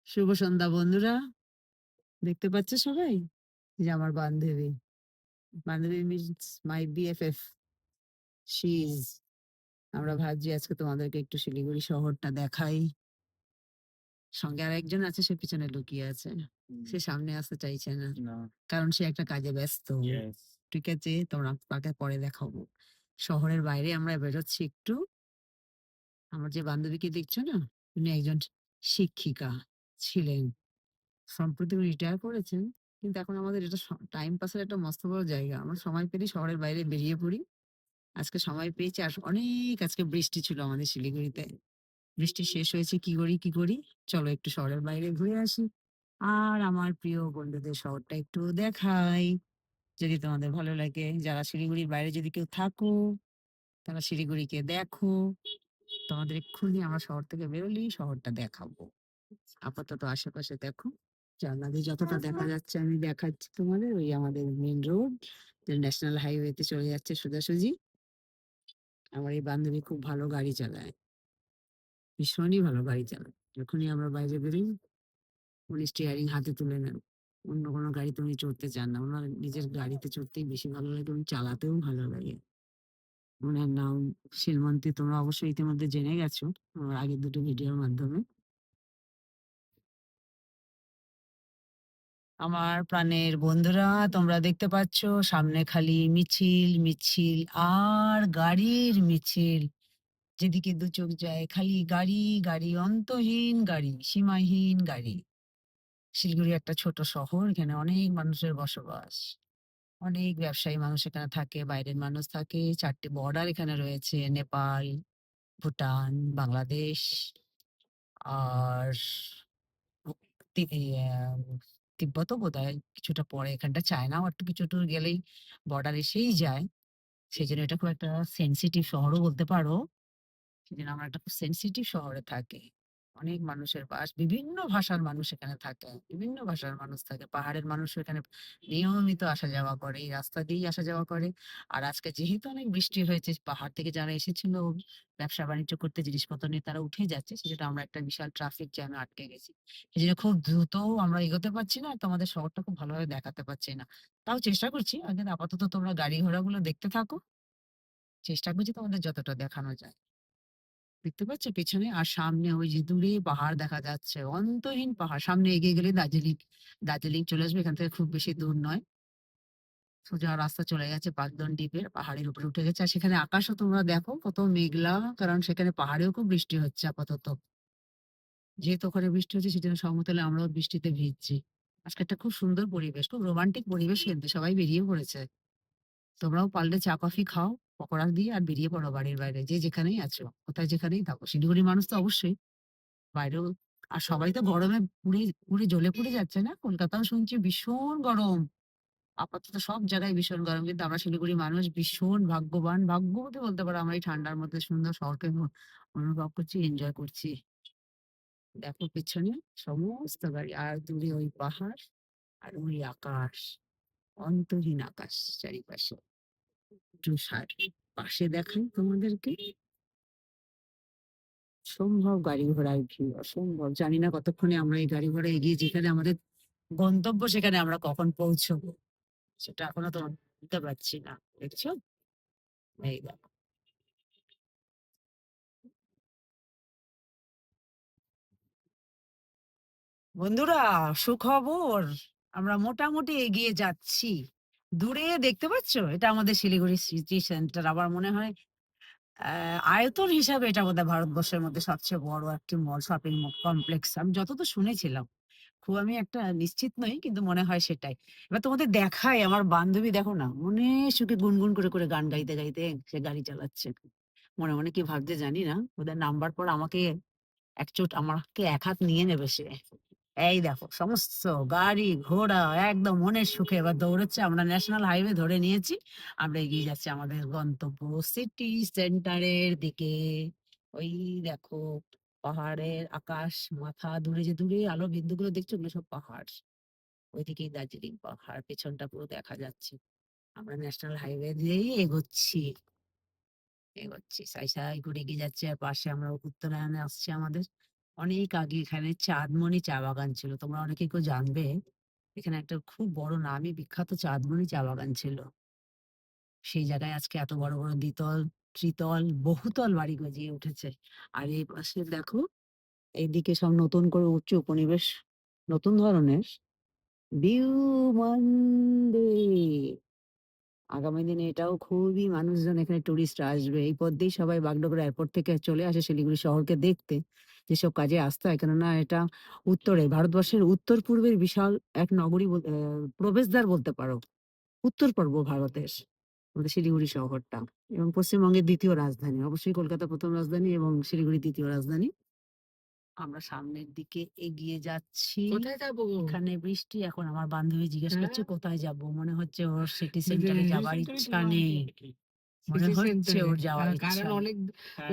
শুভ সন্ধ্যা বন্ধুরা। দেখতে পাচ্ছ সবাই? যে আমার বান্ধবী। বান্ধবী means my BFF। She is. আমরা ভাবছি আজকে তোমাদেরকে একটু শিলিগুড়ি শহরটা দেখাই। সঙ্গে আরেকজন আছে, সে পিছনে লুকিয়ে আছে। সে সামনে আসতে চাইছে না। কারণ সে একটা কাজে ব্যস্ত। ঠিক আছে? তোমরা তাকে পরে দেখাবো। শহরের বাইরে আমরা বেরোচ্ছি একটু। আমার যে বান্ধবীকে দেখছো না? উনি একজন শিক্ষিকা ছিলেন। সম্প্রতি উনি রিটায়ার করেছেন। কিন্তু এখন আমাদের এটা টাইম পাসের একটা মস্ত বড় জায়গা। আমরা সময় পেলেই শহরের বাইরে বেরিয়ে পড়ি। আজকে সময় পেয়েছি। আর অনেক আজকে বৃষ্টি ছিল আমাদের শিলিগুড়িতে। বৃষ্টি শেষ হয়েছে। কি করি, কি করি? চলো একটু শহরের বাইরে ঘুরে আসি। আর আমার প্রিয় বন্ধুদের শহরটা একটু দেখাই। যদি তোমাদের ভালো লাগে। যারা শিলিগুড়ির বাইরে যদি কেউ থাকো, তারা শিলিগুড়িকে দেখো। তোমাদের এক্ষুনি আমরা শহর থেকে বেরোলেই শহরটা দেখাবো। আপাতত আশেপাশে দেখো। জানলা দিয়ে যতটা দেখা যাচ্ছে আমি দেখাচ্ছি তোমাদের। ওই আমাদের মেইন রোড, যে ন্যাশনাল হাইওয়েতে চলে যাচ্ছে সোজাসুজি। আমার এই বান্ধবী খুব ভালো গাড়ি চালায়। ভীষণই ভালো গাড়ি চালায়। যখনই আমরা বাইরে বেরোই, উনি স্টিয়ারিং হাতে তুলে নেন। অন্য কোনো গাড়িতে উনি চড়তে চান না। উনার নিজের গাড়িতে চড়তেই বেশি ভালো লাগে এবং চালাতেও ভালো লাগে। উনার নাম শিলমন্তী। তোমরা অবশ্যই ইতিমধ্যে জেনে গেছো আমার আগের দুটো ভিডিওর মাধ্যমে। আমার প্রাণের বন্ধুরা, তোমরা দেখতে পাচ্ছ সামনে খালি মিছিল, মিছিল আর গাড়ির মিছিল। যেদিকে দু চোখ যায় খালি গাড়ি, গাড়ি, অন্তহীন গাড়ি, সীমাহীন গাড়ি। শিলিগুড়ি একটা ছোট শহর। এখানে অনেক মানুষের বসবাস। অনেক ব্যবসায়ী মানুষ এখানে থাকে, বাইরের মানুষ থাকে। ৪টে বর্ডার এখানে রয়েছে: নেপাল, ভুটান, বাংলাদেশ আর উ- তি- আহ, তিব্বতও বোধহয় কিছুটা পরে। এখানটা চায়নাও একটু কিছু দূর গেলেই বর্ডার এসেই যায়। সেই জন্য এটা খুব একটা সেনসিটিভ শহরও বলতে পারো। সেজন্য আমরা একটা খুব সেনসিটিভ শহরে থাকি। অনেক মানুষের বাস, বিভিন্ন ভাষার মানুষ এখানে থাকে, বিভিন্ন ভাষার মানুষ থাকে। পাহাড়ের মানুষও এখানে নিয়মিত আসা যাওয়া করে, এই রাস্তা দিয়েই আসা যাওয়া করে। আর আজকে যেহেতু অনেক বৃষ্টি হয়েছে, পাহাড় থেকে যারা এসেছিল ব্যবসা বাণিজ্য করতে, জিনিসপত্র নিয়ে তারা উঠে যাচ্ছে। সেটা আমরা একটা বিশাল ট্রাফিক জ্যামে আটকে গেছি। এই জন্য খুব দ্রুত আমরা এগোতে পারছি না, আর তোমাদের শহরটা খুব ভালোভাবে দেখাতে পারছি না। তাও চেষ্টা করছি। আগে আপাতত তোমরা গাড়ি ঘোড়াগুলো দেখতে থাকো। চেষ্টা করছি তোমাদের যতটা দেখানো যায়। দেখতে পাচ্ছ পেছনে? আর সামনে ওই যে দূরে পাহাড় দেখা যাচ্ছে, অন্তহীন পাহাড়। সামনে এগিয়ে গেলে দার্জিলিং। দার্জিলিং চলে আসবে। এখান থেকে খুব বেশি দূর নয়। সোজা রাস্তা চলে গেছে পাকদন দ্বীপের। পাহাড়ের উপরে উঠে গেছে। আর সেখানে আকাশও তোমরা দেখো কত মেঘলা। কারণ সেখানে পাহাড়েও খুব বৃষ্টি হচ্ছে আপাতত। যেহেতু ওখানে বৃষ্টি হচ্ছে, সেজন্য সমতলে আমরাও বৃষ্টিতে ভিজছি। আজকে একটা খুব সুন্দর পরিবেশ, খুব রোমান্টিক পরিবেশ। কিন্তু সবাই বেরিয়ে পড়েছে। তোমরাও পারলে চা কফি খাও, পকোড়া দিয়ে, আর বেরিয়ে পড়ো বাড়ির বাইরে। যে যেখানেই আছো, কোথায় যেখানেই থাকো। শিলিগুড়ি মানুষ তো অবশ্যই বাইরেও। আর সবাই তো গরমে পুড়ে পুড়ে জ্বলে পুড়ে যাচ্ছে না? কলকাতাও শুনছি ভীষণ গরম। আপাতত সব জায়গায় ভীষণ গরম। কিন্তু আমরা শিলিগুড়ির মানুষ ভীষণ ভাগ্যবান। ভাগ্যবতী বলতে পারো। আমরা এই ঠান্ডার মধ্যে সুন্দর শহরকে অনুভব করছি, এনজয় করছি। দেখো পেছনে সমস্ত গাড়ি, আর দূরে ওই পাহাড়, আর ওই আকাশ, অন্তহীন আকাশ চারিপাশে। তুষার। পাশে দেখাই তোমাদেরকে। অসম্ভব গাড়ি ঘোড়ার ভিড়, অসম্ভব। জানি না কতক্ষণে আমরা এই গাড়ি ঘোড়া এগিয়ে যেখানে আমাদের গন্তব্য, সেখানে আমরা কখন পৌঁছবো। সেটা এখনো তো বলতে পারছি না। দেখছো? এই দেখো। বন্ধুরা, সুখবর। আমরা মোটামুটি এগিয়ে যাচ্ছি। দূরে দেখতে পাচ্ছো? এটা আমাদের শিলিগুড়ি সিটি সেন্টার। আবার মনে হয় আয়তন হিসাবে এটা বোধহয় ভারতবর্ষের মধ্যে সবচেয়ে বড় একটি মল, শপিং কমপ্লেক্স। আমি যতদূর শুনেছিলাম। খুব আমি একটা নিশ্চিত নই, কিন্তু মনে হয় সেটাই। এবার তোমাদের দেখাই আমার বান্ধবী। দেখো না, মনে সুখে গুনগুন করে করে গান গাইতে গাইতে সে গাড়ি চালাচ্ছে। মনে মনে কি ভাবছে জানি না। ওদের নাম্বার পর আমাকে আমাকে এক হাত নিয়ে নেবে সে। এই দেখো সমস্ত গাড়ি ঘোড়া একদম মনের সুখে এবার দৌড়চ্ছে। আমরা ন্যাশনাল হাইওয়ে ধরে নিয়েছি। আমরা এগিয়ে যাচ্ছি আমাদের গন্তব্য সিটি সেন্টারের দিকে। ওই দেখো পাহাড়ের আকাশ মাথা। দূরে যে দূরে আলো বিন্দুগুলো দেখছো, ওগুলো সব পাহাড়। ওইদিকেই দার্জিলিং পাহাড়, পেছনটা পুরো দেখা যাচ্ছে। আমরা ন্যাশনাল হাইওয়ে দিয়েই এগোচ্ছি। এগোচ্ছি সাই সাই করে এগিয়ে যাচ্ছে। আর পাশে আমরা উত্তরায়ণে আসছে আমাদের। অনেক আগে এখানে চাঁদমণি চা বাগান ছিল। তোমরা অনেকে কেউ জানবে, এখানে একটা খুব বড় নামী বিখ্যাত চাঁদমণি চা বাগান ছিল। সেই জায়গায় আজকে এত বড়, বড় দ্বিতল, ত্রিতল, বহুতল বাড়ি গজিয়ে উঠেছে। আর এই পাশে দেখো, এইদিকে সব নতুন করে উঠছে উপনিবেশ, নতুন ধরনের ভিউ মন্দির। আগামী দিনে এটাও খুবই মানুষজন এখানে টুরিস্ট আসবে। এই পথ দিয়েই সবাই বাগডোগরা এয়ারপোর্ট থেকে চলে আসে শিলিগুড়ি শহরকে দেখতে। যেসব কাজে আসতে হয়, কেননা এটা উত্তরে ভারতবর্ষের উত্তর-পূর্বের বিশাল এক নগরী প্রবেশদ্বার বলতে পারো। উত্তর-পূর্ব ভারতের আমাদের শিলিগুড়ি শহরটা, এবং পশ্চিমবঙ্গের ২য় রাজধানী। অবশ্যই কলকাতা ১ম রাজধানী এবং শিলিগুড়ি ২য় রাজধানী। আমরা সামনের দিকে এগিয়ে যাচ্ছি। কোথায় যাবো? এখানে বৃষ্টি। এখন আমার বান্ধবী জিজ্ঞেস করছে হ্যাঁ? কোথায় যাব? মনে হচ্ছে ওর সিটি যে সেন্টারে সিটি যাবার সেন্টারে ইচ্ছা যাওয়া নেই। মনে সিটি হচ্ছে সেন্টারে। ওর যাওয়ার কারণ ইচ্ছা নেই। অনেক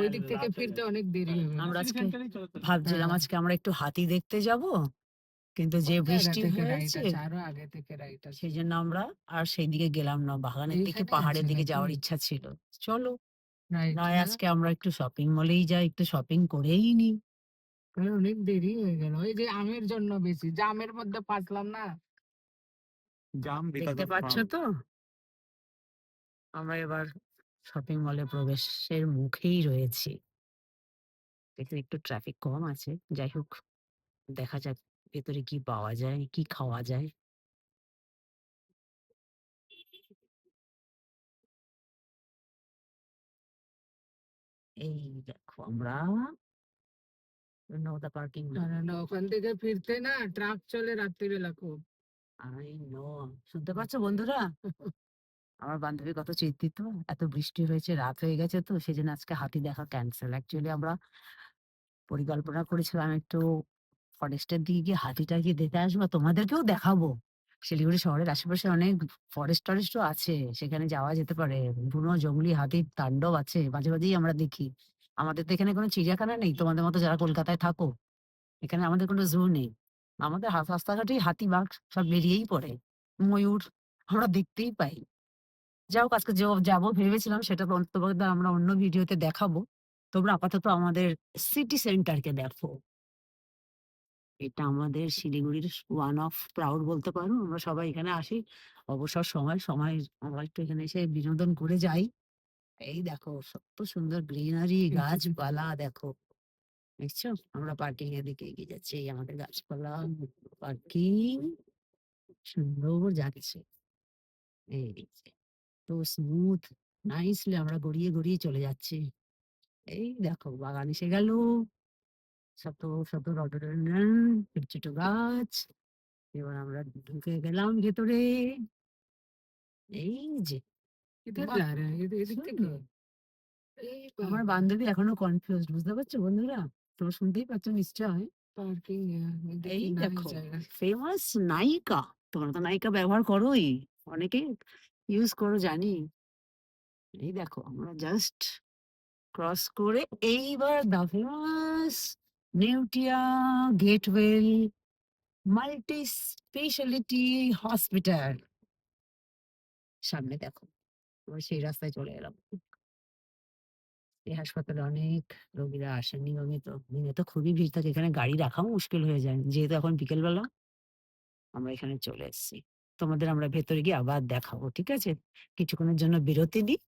ওই দিক থেকে ফিরতে অনেক দেরি হবে। আমরা সিটি আজকে সেন্টারেই চলো তো। ভাবছিলাম হ্যাঁ। আজকে আমরা একটু হাতি দেখতে যাব। কিন্তু যে কোন জায়গা বৃষ্টি থেকে রাইট হয়েছে আছে? আরো আগে থেকে রাইট আছে। সেজন্য আমরা আর সেইদিকে গেলাম না। বাগানের দিকে, এইখানে আছে পাহাড়ের দিকে নাকি? যাওয়ার ইচ্ছা ছিল। চলো, রাইট নয় না? আজকে আমরা একটু শপিং মলেই যাই, একটু শপিং করেই নিই। কারণ অনেক দেরি হয়ে গেল। এই যে আমের জন্য বেশি। জামের মধ্যে ফাঁসলাম না? দেখতে পাচ্ছ তো? আমরা এবার শপিং মলে প্রবেশের মুখেই রয়েছি। এখানে একটু ট্রাফিক কম আছে। যাই হোক, দেখা যাক ভেতরে কি পাওয়া যায়, কি খাওয়া যায়। এই দেখো আমরা নৌদা পার্কিং না, লট। না, না, ওখান থেকে ফিরতে না ট্রাক চলে রাত্রিবেলা খুব। I know. শুনতে পাচ্ছ বন্ধুরা? আমার বান্ধবী কত চিন্তিত। এত বৃষ্টি হয়েছে, রাত হয়ে গেছে তো সেজন্য আজকে হাতি দেখা ক্যানসেল। অ্যাকচুয়ালি আমরা পরিকল্পনা করেছিলাম একটু ফরেস্টের দিকে গিয়ে হাতি-টাতি দেখে আসবো। তোমাদেরকেও দেখাবো। শিলিগুড়ি শহরের আশেপাশে অনেক ফরেস্ট-টরেস্টও আছে। সেখানে যাওয়া যেতে পারে। বুনো জংলি হাতির তাণ্ডব আছে। মাঝে, মাঝেই আমরা দেখি। আমাদের তো এখানে কোনো চিড়িয়াখানা নেই। তোমাদের মতো যারা কলকাতায় থাকো। এখানে আমাদের কোনো জু নেই। আমাদের রাস্তাঘাটেই হাতি, বাঘ সব বেরিয়েই পড়ে। ময়ূর আমরা দেখতেই পাই। যাই হোক, আজকে যাবো ভেবেছিলাম, সেটা তো তোমাদের আমরা অন্য ভিডিওতে দেখাবো। তোমরা আপাতত আমাদের সিটি সেন্টারকে দেখো। এটা আমাদের শিলিগুড়ির ওয়ান অফ প্রাউড বলতে পারো। আমরা সবাই এখানে আসি অবসর সময় আমরা একটু এখানে এসে বিনোদন করে যাই। এই দেখো কত সুন্দর গ্রিনারি, গাছপালা দেখো। দেখছো? আমরা পার্কিং এর দিকে এগিয়ে যাচ্ছি। এই আমাদের গাছপালা, পার্কিং সুন্দর যাচ্ছে। এই যে তো স্মুথ, নাইসলি আমরা গড়িয়ে, গড়িয়ে চলে যাচ্ছি। এই দেখো বাগান এসে গেল। শত, শত রডোডেনড্রন, ছোট, ছোট গাছ। এবার আমরা ঢুকে গেলাম ভেতরে। এই যে किधर বাহ! जा रहे हैं? ये दिखते সুন্দর। क्या? এই আমার বাবা! বান্ধবী এখনো কনফিউজড, বুঝতে পারছো বন্ধুরা? তোমরা শুনতেই পাচ্ছ নিশ্চয়ই। পার্কিং এই এদিকে নাই দেখো জায়গা। ফেমাস নাইকা। তোমরা তো নাইকা ব্যবহার করোই। অনেকেই ইউজ করো জানি। এই দেখো আমরা জাস্ট ক্রস করে এইবার the famous Neotia Getwell multi speciality hospital. সামনে দেখো। আমরা সেই রাস্তায় চলে এলাম। এই হাসপাতালে অনেক রোগীরা আসেন নিয়মিত। দিনে তো খুবই ভিড় থাকে। এখানে গাড়ি রাখাও মুশকিল হয়ে যায়। যেহেতু এখন বিকেলবেলা আমরা এখানে চলে এসেছি। তোমাদের আমরা ভেতরে গিয়ে আবার দেখাবো। ঠিক আছে? কিছুক্ষণের জন্য বিরতি নিই।